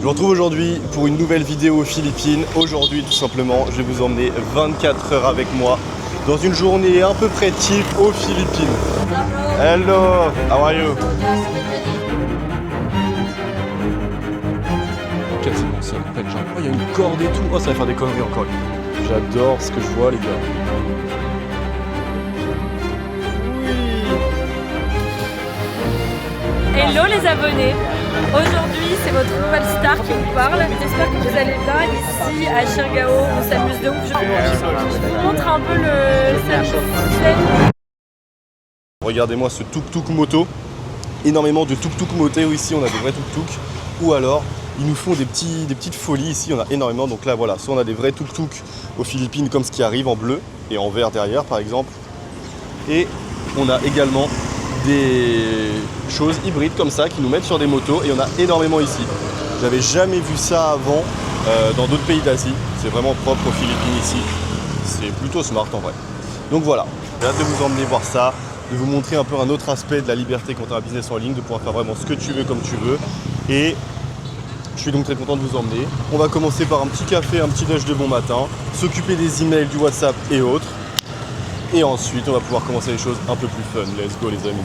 Je vous retrouve aujourd'hui pour une nouvelle vidéo aux Philippines. Aujourd'hui, tout simplement, je vais vous emmener 24 heures avec moi dans une journée à peu près type aux Philippines. Hello, how are you? Quasiment ça, en fait, genre, oh, il y a une corde et tout. Oh, ça va faire des conneries encore. J'adore ce que je vois, les gars. Hello les abonnés, aujourd'hui c'est votre nouvelle star qui vous parle. J'espère que vous allez bien ici à Siargao, on s'amuse de ouf. Je vous montre un peu le... Regardez-moi ce tuk-tuk moto. Énormément de tuk-tuk moto ici, on a des vrais tuk-tuk. Ou alors, ils nous font des petites folies ici, on a énormément. Donc là voilà, soit on a des vrais tuk-tuk aux Philippines comme ce qui arrive en bleu et en vert derrière par exemple. Et on a également des choses hybrides comme ça qui nous mettent sur des motos et il y en a énormément ici. J'avais jamais vu ça avant dans d'autres pays d'Asie. C'est vraiment propre aux Philippines ici. C'est plutôt smart en vrai. Donc voilà, j'ai hâte de vous emmener voir ça, de vous montrer un peu un autre aspect de la liberté quand on a un business en ligne, de pouvoir faire vraiment ce que tu veux comme tu veux. Et je suis donc très content de vous emmener. On va commencer par un petit café, un petit déj de bon matin, s'occuper des emails, du WhatsApp et autres. Et ensuite, on va pouvoir commencer les choses un peu plus fun. Let's go, les amis.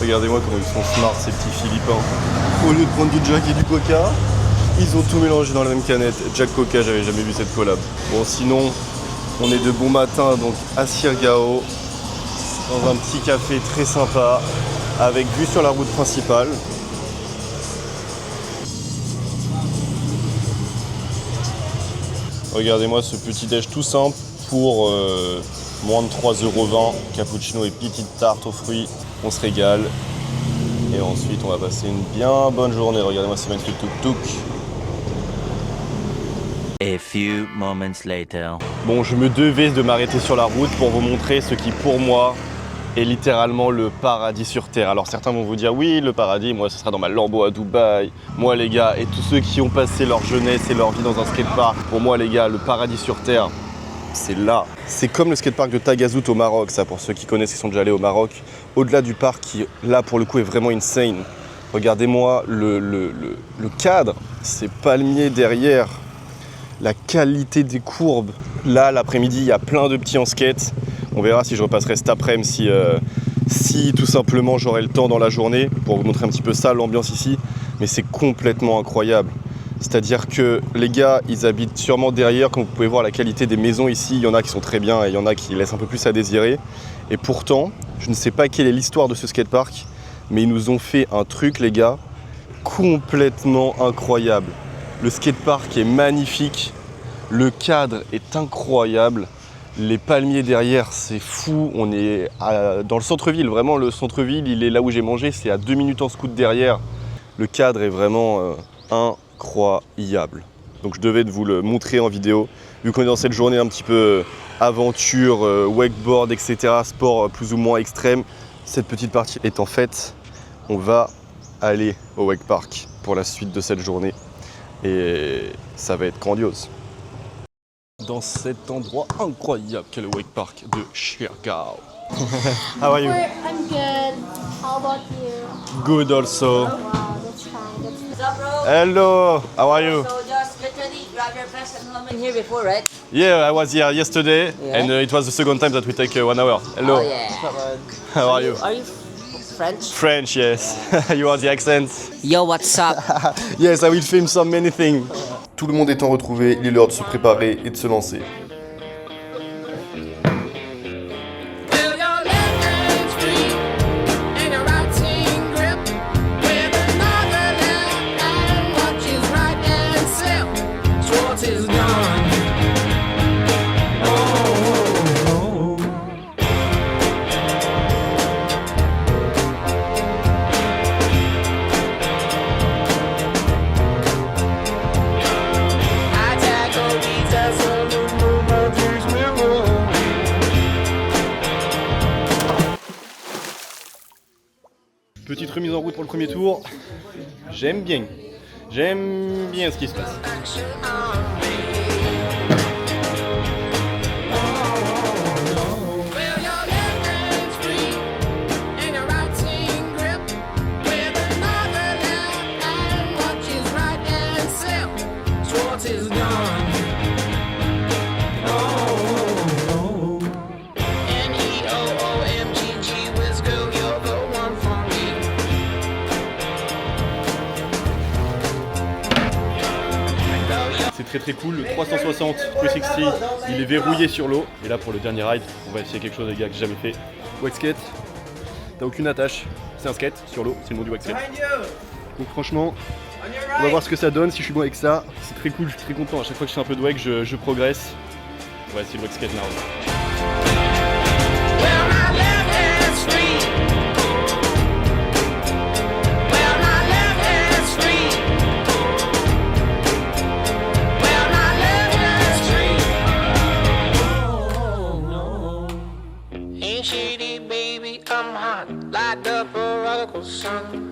Regardez-moi comment ils sont smart, ces petits Philippins. Au lieu de prendre du Jack et du Coca, ils ont tout mélangé dans la même canette. Jack Coca, j'avais jamais vu cette collab. Bon, sinon, on est de bon matin, donc à Siargao, dans un petit café très sympa, avec vue sur la route principale. Regardez-moi ce petit déj tout simple pour moins de 3,20 €, cappuccino et petite tarte aux fruits. On se régale. Et ensuite, on va passer une bien bonne journée. Regardez-moi ce magnifique tuk-tuk. A few moments later. Bon, je me devais de m'arrêter sur la route pour vous montrer ce qui, pour moi, est littéralement le paradis sur Terre. Alors certains vont vous dire, oui, le paradis, moi, ce sera dans ma Lambo à Dubaï. Moi, les gars, et tous ceux qui ont passé leur jeunesse et leur vie dans un skatepark, pour moi, les gars, le paradis sur Terre, c'est là. C'est comme le skatepark de Tagazout au Maroc, ça, pour ceux qui connaissent, qui sont déjà allés au Maroc. Au-delà du parc, qui, là, pour le coup, est vraiment insane. Regardez-moi le cadre, ces palmiers derrière, la qualité des courbes. Là, l'après-midi, il y a plein de petits en skate. On verra si je repasserai cet après-midi, si tout simplement j'aurai le temps dans la journée pour vous montrer un petit peu ça, l'ambiance ici. Mais c'est complètement incroyable. C'est-à-dire que les gars, ils habitent sûrement derrière. Comme vous pouvez voir la qualité des maisons ici, il y en a qui sont très bien et il y en a qui laissent un peu plus à désirer. Et pourtant, je ne sais pas quelle est l'histoire de ce skatepark, mais ils nous ont fait un truc, les gars, complètement incroyable. Le skatepark est magnifique, le cadre est incroyable. Les palmiers derrière, c'est fou. On est dans le centre-ville. Vraiment, le centre-ville, il est là où j'ai mangé. C'est à 2 minutes en scoot derrière. Le cadre est vraiment incroyable. Donc, je devais vous le montrer en vidéo. Vu qu'on est dans cette journée un petit peu aventure, wakeboard, etc., sport plus ou moins extrême, cette petite partie est en fait, on va aller au wakepark pour la suite de cette journée. Et ça va être grandiose. Dans cet endroit incroyable qu'est le wakepark de Siargao. How are you? I'm good. How about you? Good also. Wow, that's fine. What's up, bro? Hello, how are you? So just literally grab your pass and helmet here before, right? Yeah, I was here yesterday Yeah. and it was the second time that we take 1 hour. Hello, Oh yeah. how are you? Are you French? French, yes. You are the accent. Yo, what's up? Yes, I will film some many things. Tout le monde étant retrouvé, il est l'heure de se préparer et de se lancer. Petite remise en route pour le premier tour. J'aime bien ce qui se passe. is gone. Oh, N-E-O-O-M-G-G Wiz girl, you're the one for me. C'est très très cool, le 360 360 il est verrouillé sur l'eau. Et là pour le dernier ride, on va essayer quelque chose les gars que j'ai jamais fait. Wax skate, t'as aucune attache, c'est un skate sur l'eau, c'est le nom du wax skate. Donc franchement, on va voir ce que ça donne, si je suis bon avec ça. C'est très cool, je suis très content, à chaque fois que je fais un peu de wake, je progresse. On va essayer le wax skate now. Well, my left hand's free. Well, my left hand's free. Well, my left hand's free. Oh, no. Ain't shady, baby, I'm hot. Like the prodigal son.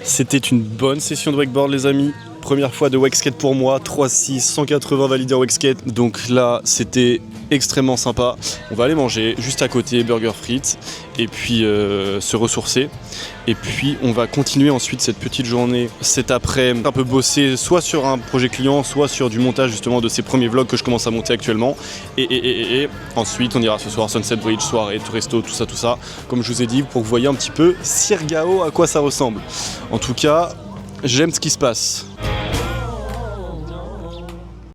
C'était une bonne session de wakeboard les amis. Première fois de wakeskate pour moi, 3.6, 180 validé en wakeskate. Donc là, c'était extrêmement sympa. On va aller manger juste à côté, burger frites, et puis se ressourcer. Et puis on va continuer ensuite cette petite journée, cet après, un peu bosser soit sur un projet client, soit sur du montage justement de ces premiers vlogs que je commence à monter actuellement. Et ensuite on ira ce soir Sunset Bridge, soirée, resto, tout ça. Comme je vous ai dit, pour que vous voyez un petit peu Sirgao à quoi ça ressemble. En tout cas, j'aime ce qui se passe.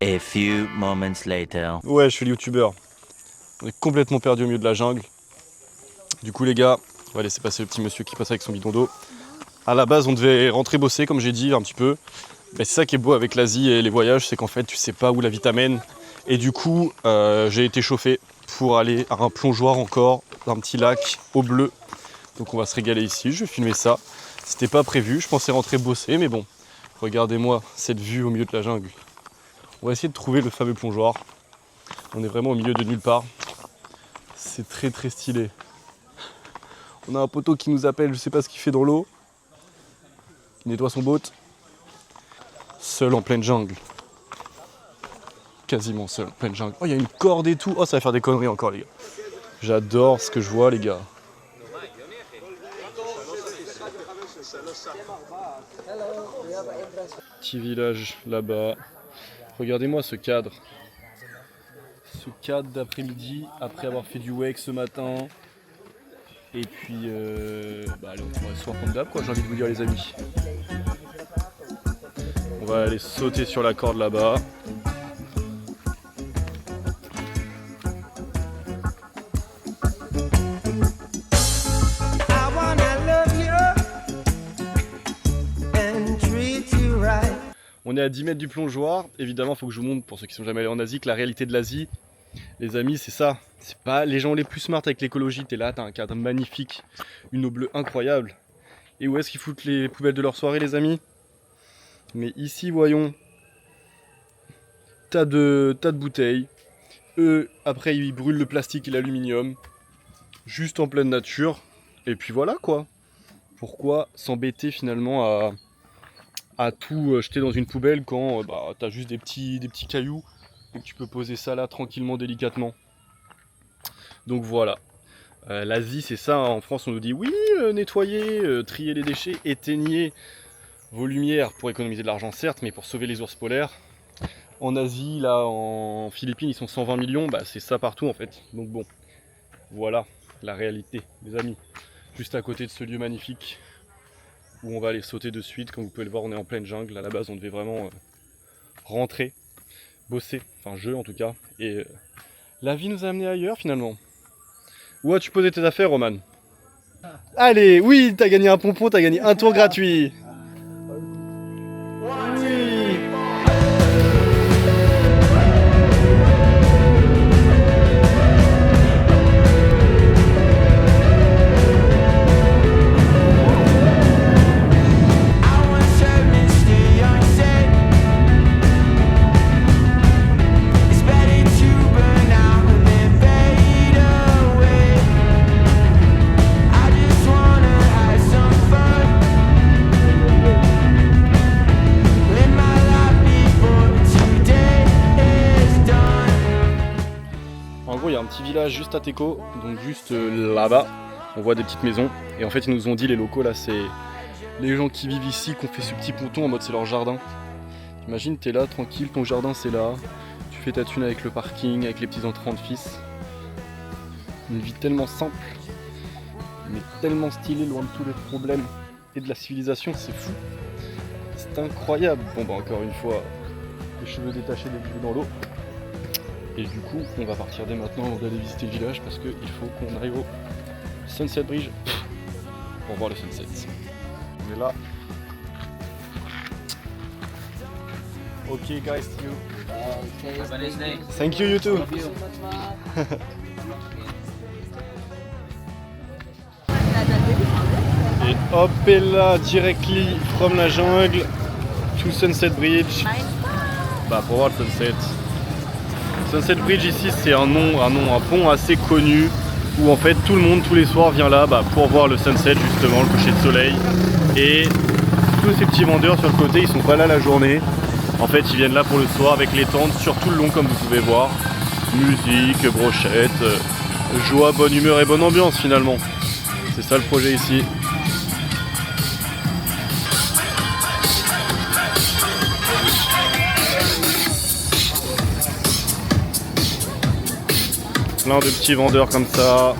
A few moments later. Ouais, je suis le youtubeur. On est complètement perdu au milieu de la jungle. Du coup les gars, on va laisser passer le petit monsieur qui passe avec son bidon d'eau. À la base on devait rentrer bosser comme j'ai dit un petit peu. Mais c'est ça qui est beau avec l'Asie et les voyages, c'est qu'en fait tu sais pas où la vie t'amène. Et du coup j'ai été chauffé pour aller à un plongeoir encore, un petit lac au bleu. Donc on va se régaler ici, je vais filmer ça. C'était pas prévu, je pensais rentrer bosser mais bon. Regardez-moi cette vue au milieu de la jungle. On va essayer de trouver le fameux plongeoir. On est vraiment au milieu de nulle part. C'est très très stylé. On a un poteau qui nous appelle, je sais pas ce qu'il fait dans l'eau. Il nettoie son boat. Seul en pleine jungle. Quasiment seul en pleine jungle. Oh, il y a une corde et tout. Oh, ça va faire des conneries encore les gars. J'adore ce que je vois les gars. Petit village là-bas. Regardez-moi ce cadre. Ce cadre d'après-midi, après avoir fait du wake ce matin. Et puis, allez, on va se voir comme d'hab, quoi, j'ai envie de vous dire les amis. On va aller sauter sur la corde là-bas. On est à 10 mètres du plongeoir. Évidemment, il faut que je vous montre, pour ceux qui sont jamais allés en Asie, que la réalité de l'Asie, les amis, c'est ça. C'est pas les gens les plus smart avec l'écologie. T'es là, t'as un cadre magnifique, une eau bleue incroyable. Et où est-ce qu'ils foutent les poubelles de leur soirée, les amis? Mais ici, voyons, tas de bouteilles. Eux, après, ils brûlent le plastique et l'aluminium, juste en pleine nature. Et puis voilà, quoi. Pourquoi s'embêter finalement à tout jeter dans une poubelle quand t'as juste des petits cailloux et que tu peux poser ça là tranquillement, délicatement. Donc voilà, l'Asie c'est ça, hein. En France on nous dit oui, nettoyez, triez les déchets, éteignez vos lumières pour économiser de l'argent certes, mais pour sauver les ours polaires. En Asie, là en Philippines ils sont 120 millions, c'est ça partout en fait. Donc bon, voilà la réalité les amis. Juste à côté de ce lieu magnifique où on va aller sauter de suite. Comme vous pouvez le voir, on est en pleine jungle. À la base, on devait vraiment rentrer, bosser, enfin je en tout cas. Et la vie nous a amenés ailleurs finalement. Où as-tu posé tes affaires, Roman? Allez, oui, t'as gagné un pompon, t'as gagné un tour gratuit. Oui. Il y a un petit village juste à Teco, donc juste là-bas, on voit des petites maisons. Et en fait, ils nous ont dit, les locaux là, c'est les gens qui vivent ici, qui ont fait ce petit ponton en mode c'est leur jardin. Imagine, t'es là, tranquille, ton jardin c'est là, tu fais ta thune avec le parking, avec les petits entrants de fils. Une vie tellement simple, mais tellement stylée, loin de tous les problèmes et de la civilisation, c'est fou. C'est incroyable. Bon bah encore une fois, les cheveux détachés des cheveux dans l'eau. Et du coup, on va partir dès maintenant d'aller visiter le village parce qu'il faut qu'on arrive au Sunset Bridge pour voir le sunset. On est là. Ok guys, see you. Thank you, you too. Et hop et là, directly from la jungle to Sunset Bridge. Bah pour voir le sunset. Sunset Bridge ici c'est un pont assez connu où en fait tout le monde tous les soirs vient là pour voir le sunset justement, le coucher de soleil. Et tous ces petits vendeurs sur le côté ils sont pas là la journée. En fait ils viennent là pour le soir avec les tentes sur tout le long comme vous pouvez voir. Musique, brochette, joie, bonne humeur et bonne ambiance finalement. C'est ça le projet ici. Plein de petits vendeurs comme ça,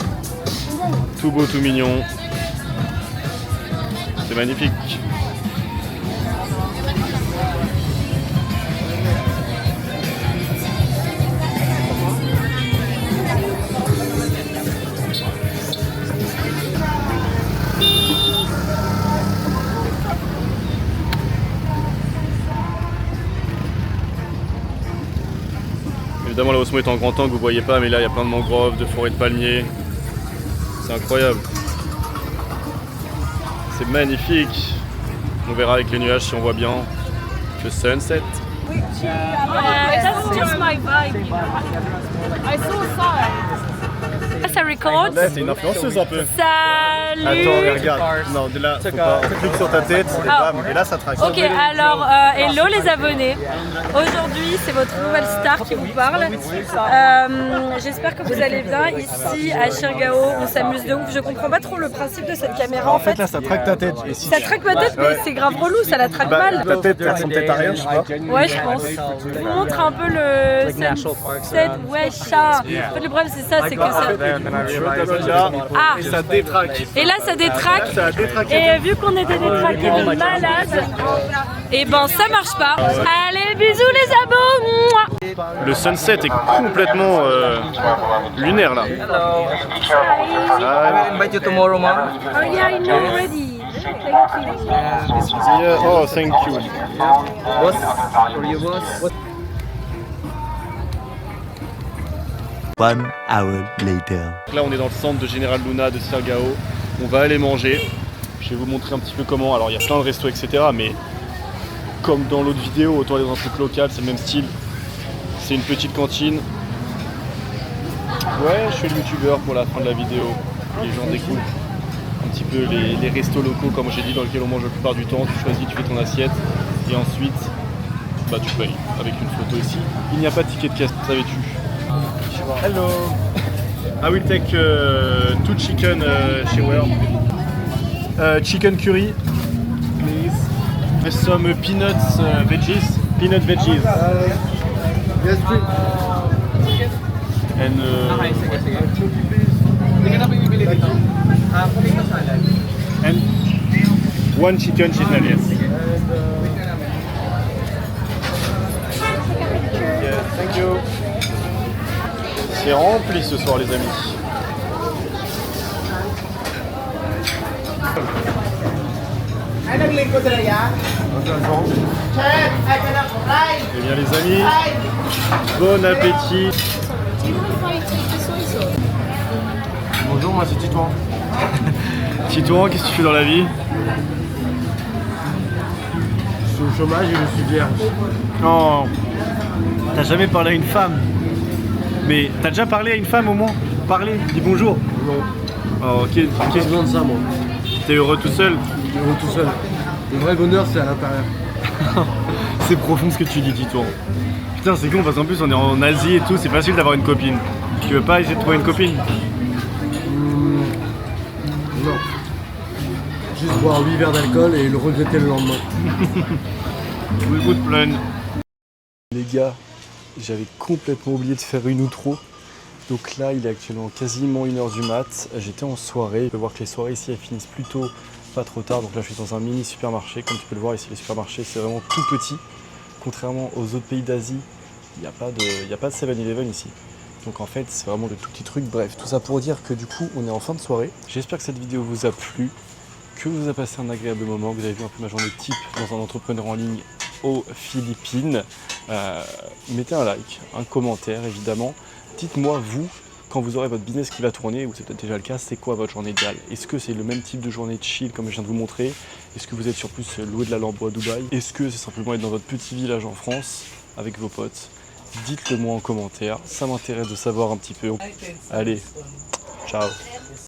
tout beau, tout mignon. C'est magnifique. Évidemment là Osmo est en grand angle, vous voyez pas, mais là il y a plein de mangroves, de forêts de palmiers. C'est incroyable. C'est magnifique. On verra avec les nuages si on voit bien le sunset. That's just my vibe, you know. I saw ça record. Là c'est une influenceuse un peu. Salut. Attends, mais regarde. Non, de là, faut pas. Clique sur ta tête et bam, et là ça traque. Ok, alors hello les abonnés. Aujourd'hui c'est votre nouvelle star qui vous parle. J'espère que vous allez bien. Ici à Chirgao, on s'amuse de ouf. Je comprends pas trop le principe de cette caméra en fait. Là ça traque ta tête. Et si ça traque ma tête, mais c'est grave relou, ça la traque mal. Ta tête, elle ressemble peut-être à rien, je sais pas. Ouais, je pense. Je vous montre un peu le sunset. Ouais, chat. En fait, le problème c'est ça, c'est que ça. Ah. Et ça détraque. Et là ça détraque. Et vu qu'on était détraqués de malade, et ben ça marche pas. Allez, bisous les abos. Le sunset est complètement lunaire là. I will invite you tomorrow, mom. Oh yeah, I know already. Thank you. Yeah. Oh, thank you. Boss, for you, boss. 1 hour later. Là on est dans le centre de General Luna de Chirgao. On va aller manger. Je vais vous montrer un petit peu comment. Alors il y a plein de restos etc. Mais comme dans l'autre vidéo, autant aller dans un truc local, c'est le même style. C'est une petite cantine. Ouais, je fais le youtubeur pour la fin de la vidéo. Les gens découvrent un petit peu les restos locaux, comme j'ai dit, dans lesquels on mange la plupart du temps. Tu choisis, tu fais ton assiette et ensuite tu payes avec une photo ici. Il n'y a pas de ticket de caisse, savais-tu? Hello. I will take 2 chicken shiwer. Chicken curry, please. With some peanuts veggies. Peanut veggies. Yes, please. And and 1 chicken chicken, yes. Yes, thank you. C'est rempli ce soir les amis. Eh bien les amis, bon appétit. Bonjour, moi c'est Titouan. Titouan, qu'est-ce que tu fais dans la vie? Je suis au chômage et je suis vierge. Non, t'as jamais parlé à une femme. Mais t'as déjà parlé à une femme au moins? Parler, dis bonjour. Non. Oh, ok. J'ai besoin de ça, moi. T'es heureux tout seul? Heureux tout seul. Le vrai bonheur, c'est à l'intérieur. C'est profond ce que tu dis, Titouan. Putain, c'est con parce qu'en plus on est en Asie et tout, c'est facile d'avoir une copine. Tu veux pas essayer de trouver une copine? Non. juste boire 8 verres d'alcool et le regretter le lendemain. Les gars, j'avais complètement oublié de faire une outro. Donc là, il est actuellement quasiment 1h du mat. J'étais en soirée. Tu peux voir que les soirées ici, elles finissent plutôt pas trop tard. Donc là, je suis dans un mini supermarché. Comme tu peux le voir ici, les supermarchés, c'est vraiment tout petit. Contrairement aux autres pays d'Asie, il n'y a pas de 7-Eleven ici. Donc en fait, c'est vraiment de tout petits trucs. Bref, tout ça pour dire que du coup, on est en fin de soirée. J'espère que cette vidéo vous a plu, que vous avez passé un agréable moment, que vous avez vu un peu ma journée type dans un entrepreneur en ligne aux Philippines. Mettez un like, un commentaire évidemment. Dites-moi, vous, quand vous aurez votre business qui va tourner, ou c'est peut-être déjà le cas, c'est quoi votre journée idéale? Est-ce que c'est le même type de journée de chill comme je viens de vous montrer? Est-ce que vous êtes sur plus louer de la Lambo à Dubaï? Est-ce que c'est simplement être dans votre petit village en France avec vos potes? Dites-le moi en commentaire, ça m'intéresse de savoir un petit peu. Allez, ciao!